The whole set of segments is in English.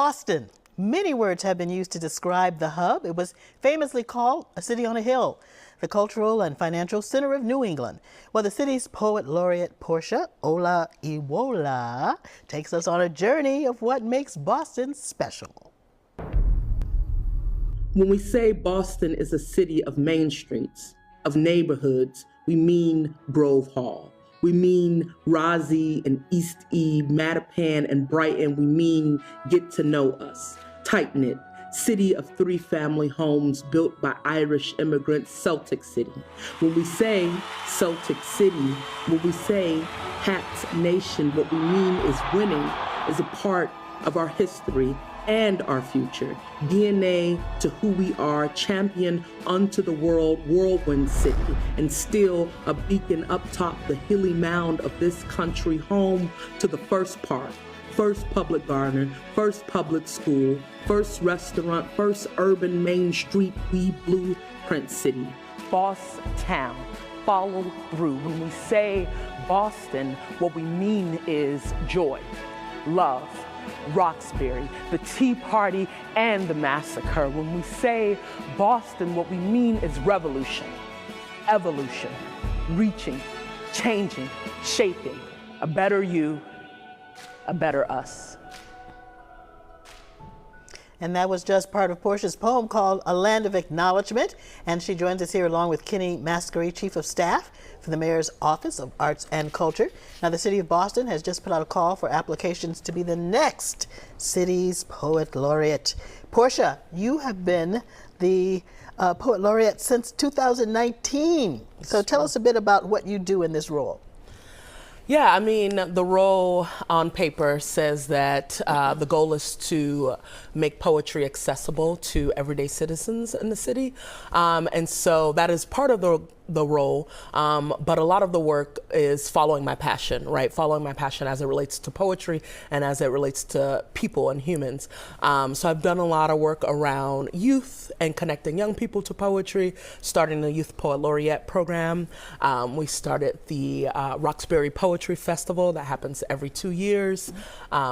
Boston. Many words have been used to describe the hub. It was famously called a city on a hill, the cultural and financial center of New England. Well, the city's Poet Laureate Porsha Olayiwola takes us on a journey of what makes Boston special. When we say Boston is a city of main streets, of neighborhoods, we mean Grove Hall. We mean Rossie and East Eve, Mattapan and Brighton. We mean Get to Know Us. Tight-knit, city of 3 family homes built by Irish immigrants, Celtic City. When we say Celtic City, when we say Hats Nation, what we mean is winning is a part of our history and our future. DNA to who we are, champion unto the world, whirlwind city, and still a beacon up top the hilly mound of this country, home to the first park, first public garden, first public school, first restaurant, first urban main street, we blueprint city. Boss town, follow through. When we say Boston, what we mean is joy, love, Roxbury, the Tea Party, and the massacre. When we say Boston, what we mean is revolution, evolution, reaching, changing, shaping, a better you, a better us. And that was just part of Porsha's poem called A Land of Acknowledgement. And she joins us here along with Kenny Mascary, Chief of Staff for the Mayor's Office of Arts and Culture. Now, the City of Boston has just put out a call for applications to be the next city's Poet Laureate. Porsha, you have been the Poet Laureate since 2019. So tell us a bit about what you do in this role. Yeah, I mean, the role on paper says that the goal is to make poetry accessible to everyday citizens in the city. And so that is part of the role, but a lot of the work is following my passion, right? Following my passion as it relates to poetry and as it relates to people and humans. So I've done a lot of work around youth and connecting young people to poetry, starting the Youth Poet Laureate program. We started the Roxbury Poetry Festival that happens every 2 years.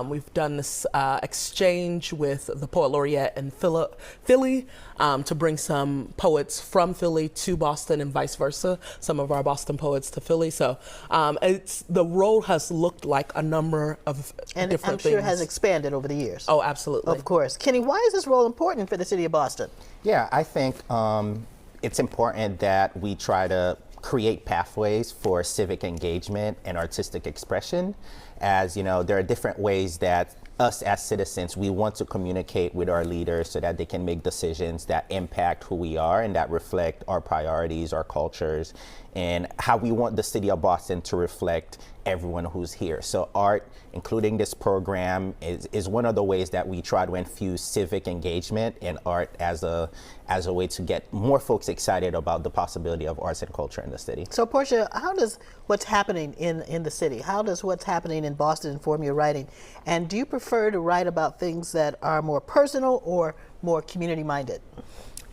We've done this exchange with the Poet Laureate in Philly to bring some poets from Philly to Boston and vice versa, some of our Boston poets to Philly. So the role has looked like a number of different things. And I'm sure has expanded over the years. Oh, absolutely. Of course. Kenny, why is this role important for the city of Boston? Yeah, I think it's important that we try to create pathways for civic engagement and artistic expression. As you know, there are different ways that us as citizens, we want to communicate with our leaders so that they can make decisions that impact who we are and that reflect our priorities, our cultures, and how we want the city of Boston to reflect everyone who's here. So art, including this program, is one of the ways that we try to infuse civic engagement and art as a way to get more folks excited about the possibility of arts and culture in the city. So Porsha, how does what's happening in the city, how does what's happening in Boston inform your writing? And do you prefer to write about things that are more personal or more community-minded?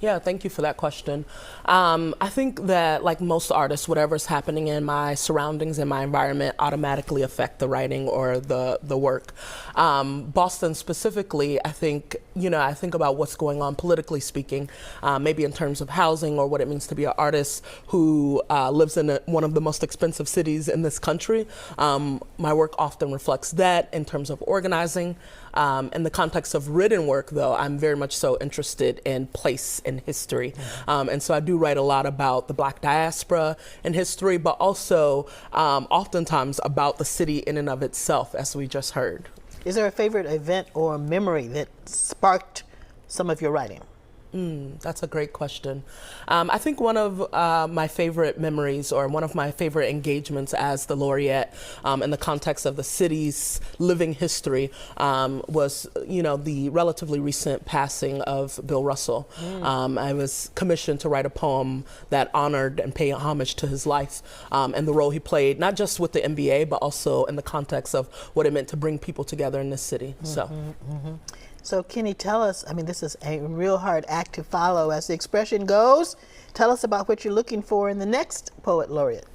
Yeah, thank you for that question. I think that, like most artists, whatever's happening in my surroundings and my environment automatically affect the writing or the work. Boston specifically, I think about what's going on politically speaking, maybe in terms of housing or what it means to be an artist who lives in one of the most expensive cities in this country. My work often reflects that in terms of organizing. In the context of written work, though, I'm very much so interested in place and history. And so I do write a lot about the Black diaspora and history, but also oftentimes about the city in and of itself, as we just heard. Is there a favorite event or memory that sparked some of your writing? That's a great question. I think one of my favorite memories or one of my favorite engagements as the laureate in the context of the city's living history was, the relatively recent passing of Bill Russell. I was commissioned to write a poem that honored and paid homage to his life and the role he played, not just with the NBA, but also in the context of what it meant to bring people together in this city. So Kenny, tell us, this is a real hard act to follow as the expression goes. Tell us about what you're looking for in the next Poet Laureate.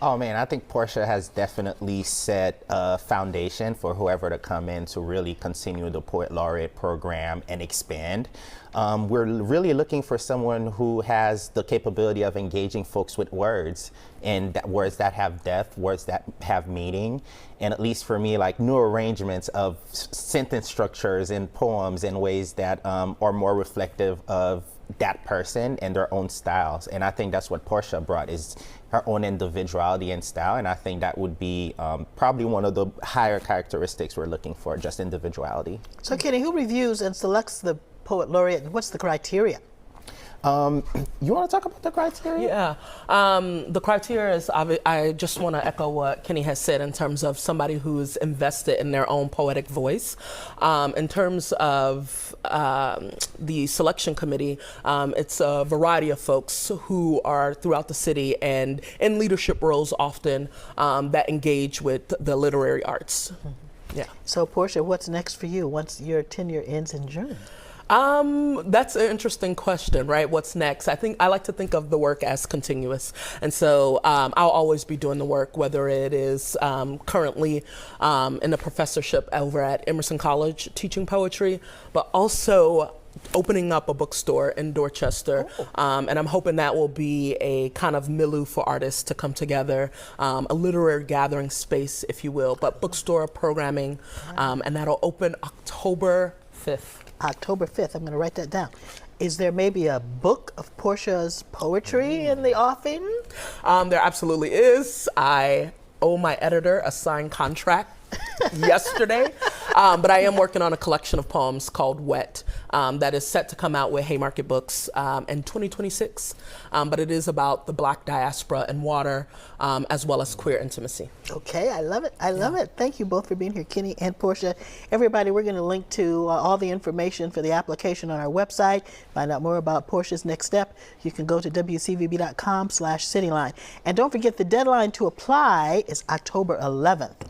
Oh man, I think Porsha has definitely set a foundation for whoever to come in to really continue the Poet Laureate program and expand. We're really looking for someone who has the capability of engaging folks with words, and words that have depth, words that have meaning, and at least for me, like new arrangements of sentence structures and poems in ways that are more reflective of that person and their own styles. And I think that's what Porsha brought, is her own individuality and style. And I think that would be probably one of the higher characteristics we're looking for, just individuality. So Kenny, who reviews and selects the Poet Laureate, and what's the criteria? You want to talk about the criteria? Yeah, the criteria is, I just want to echo what Kenny has said in terms of somebody who's invested in their own poetic voice. In terms of the selection committee, it's a variety of folks who are throughout the city and in leadership roles often that engage with the literary arts. Yeah. So Porsha, what's next for you once your tenure ends in June? That's an interesting question, right? What's next? I like to think of the work as continuous. And so I'll always be doing the work, whether it is currently in a professorship over at Emerson College teaching poetry, but also opening up a bookstore in Dorchester. And I'm hoping that will be a kind of milieu for artists to come together, a literary gathering space, if you will, but bookstore programming, and that'll open October 5th. October 5th. I'm going to write that down. Is there maybe a book of Porsha's poetry in the offing? There absolutely is. I owe my editor a signed contract yesterday, but I am working on a collection of poems called Wet that is set to come out with Haymarket Books in 2026, but it is about the Black diaspora and water, as well as queer intimacy. Okay, I love it. I love it. Thank you both for being here, Kenny and Porsha. Everybody, we're going to link to all the information for the application on our website. Find out more about Porsha's next step. You can go to WCVB.com/CityLine. And don't forget, the deadline to apply is October 11th.